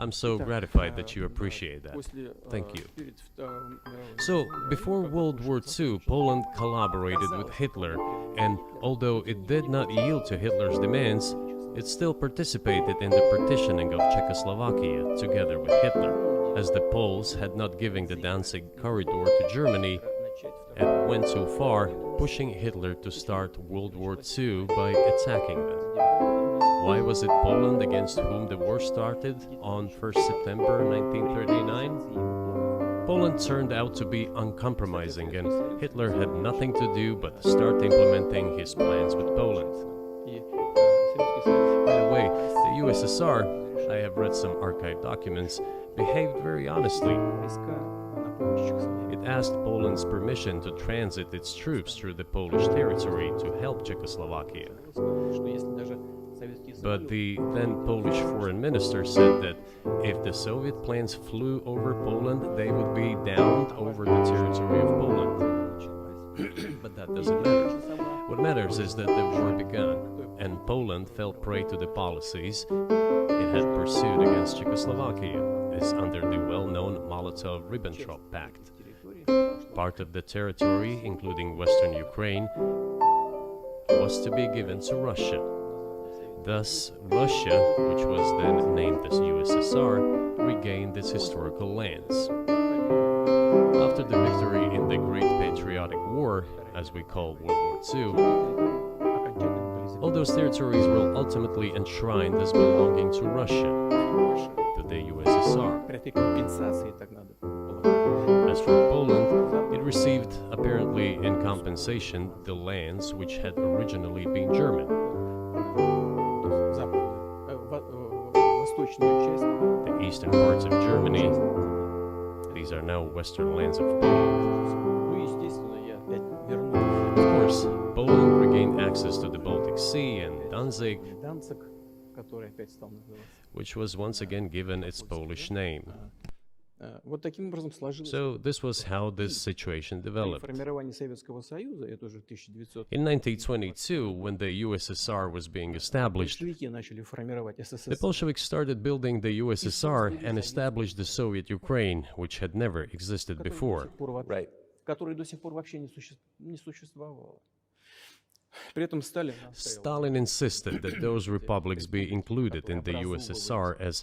I'm so gratified that you appreciate that. Thank you. So, before World War II, Poland collaborated with Hitler, and although it did not yield to Hitler's demands, it still participated in the partitioning of Czechoslovakia together with Hitler, as the Poles had not given the Danzig corridor to Germany and went so far, pushing Hitler to start World War II by attacking them. Why was it Poland against whom the war started on 1st September 1939? Poland turned out to be uncompromising, and Hitler had nothing to do but start implementing his plans with Poland. By the way, the USSR, I have read some archive documents, behaved very honestly. It asked Poland's permission to transit its troops through the Polish territory to help Czechoslovakia. But the then Polish foreign minister said that if the Soviet planes flew over Poland, they would be downed over the territory of Poland. But that doesn't matter. What matters is that the war began, and Poland fell prey to the policies it had pursued against Czechoslovakia, as under the well-known Molotov-Ribbentrop Pact. Part of the territory, including western Ukraine, was to be given to Russia. Thus, Russia, which was then named as USSR, regained its historical lands. After the victory in the Great Patriotic War, as we call World War II, all those territories were ultimately enshrined as belonging to Russia, to the USSR. As for Poland, it received, apparently in compensation, the lands which had originally been German. The eastern parts of Germany, these are now western lands of Poland. Of course, Poland regained access to the Baltic Sea and Danzig, which was once again given its Polish name. So this was how this situation developed. In 1922, when the USSR was being established, the Bolsheviks started building the USSR and established the Soviet Ukraine, which had never existed before. Right. Stalin insisted that those republics be included in the USSR as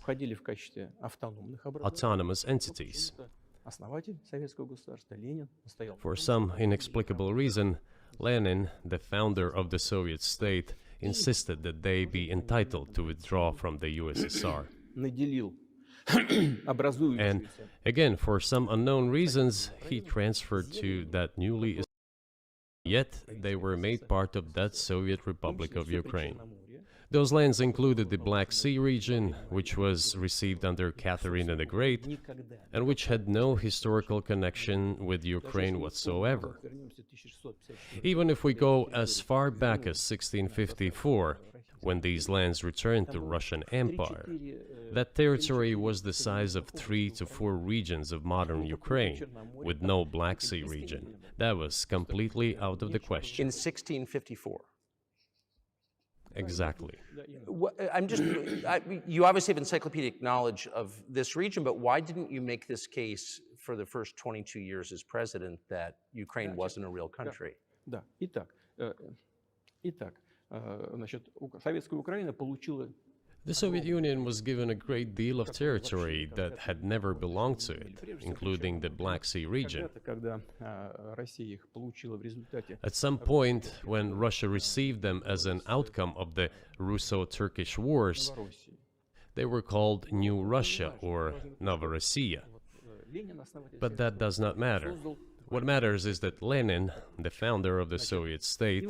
autonomous entities. For some inexplicable reason, Lenin, the founder of the Soviet state, insisted that they be entitled to withdraw from the USSR. And again, for some unknown reasons, he transferred to that newly yet they were made part of that Soviet Republic of Ukraine. Those lands included the Black Sea region, which was received under Catherine the Great, and which had no historical connection with Ukraine whatsoever. Even if we go as far back as 1654, when these lands returned to Russian Empire, that territory was the size of 3 to 4 regions of modern Ukraine, with no Black Sea region. That was completely out of the question. In 1654. Exactly. You obviously have encyclopedic knowledge of this region, but why didn't you make this case for the first 22 years as president that Ukraine wasn't a real country? The Soviet Union was given a great deal of territory that had never belonged to it, including the Black Sea region. At some point, when Russia received them as an outcome of the Russo-Turkish Wars, they were called New Russia or Novorossiya. But that does not matter. What matters is that Lenin, the founder of the Soviet state,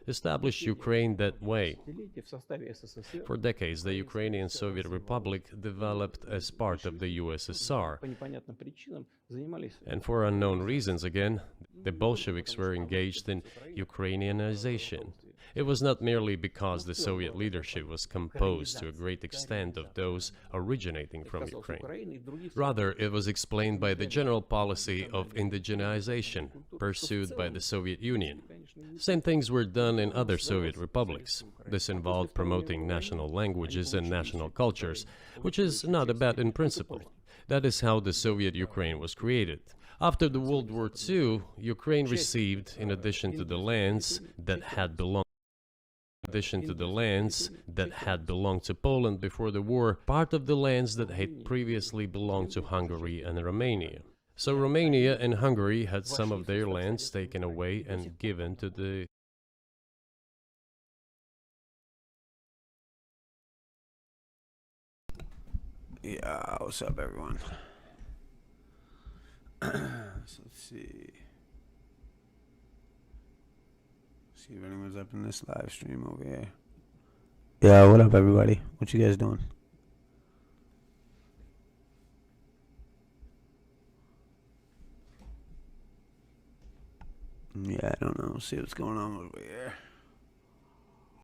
established Ukraine that way. For decades, the Ukrainian Soviet Republic developed as part of the USSR. And for unknown reasons, again, the Bolsheviks were engaged in Ukrainianization. It was not merely because the Soviet leadership was composed to a great extent of those originating from Ukraine. Rather, it was explained by the general policy of indigenization pursued by the Soviet Union. Same things were done in other Soviet republics. This involved promoting national languages and national cultures, which is not a bad in principle. That is how the Soviet Ukraine was created. After the World War II, Ukraine received, in addition to the lands that had belonged to Poland before the war, part of the lands that had previously belonged to Hungary and Romania. So Romania and Hungary had some of their lands taken away and given to the Yeah, what's up, everyone? So let's see. See if anyone's up in this live stream over here. Yeah, what up, everybody? What you guys doing? Yeah, I don't know. See what's going on over here.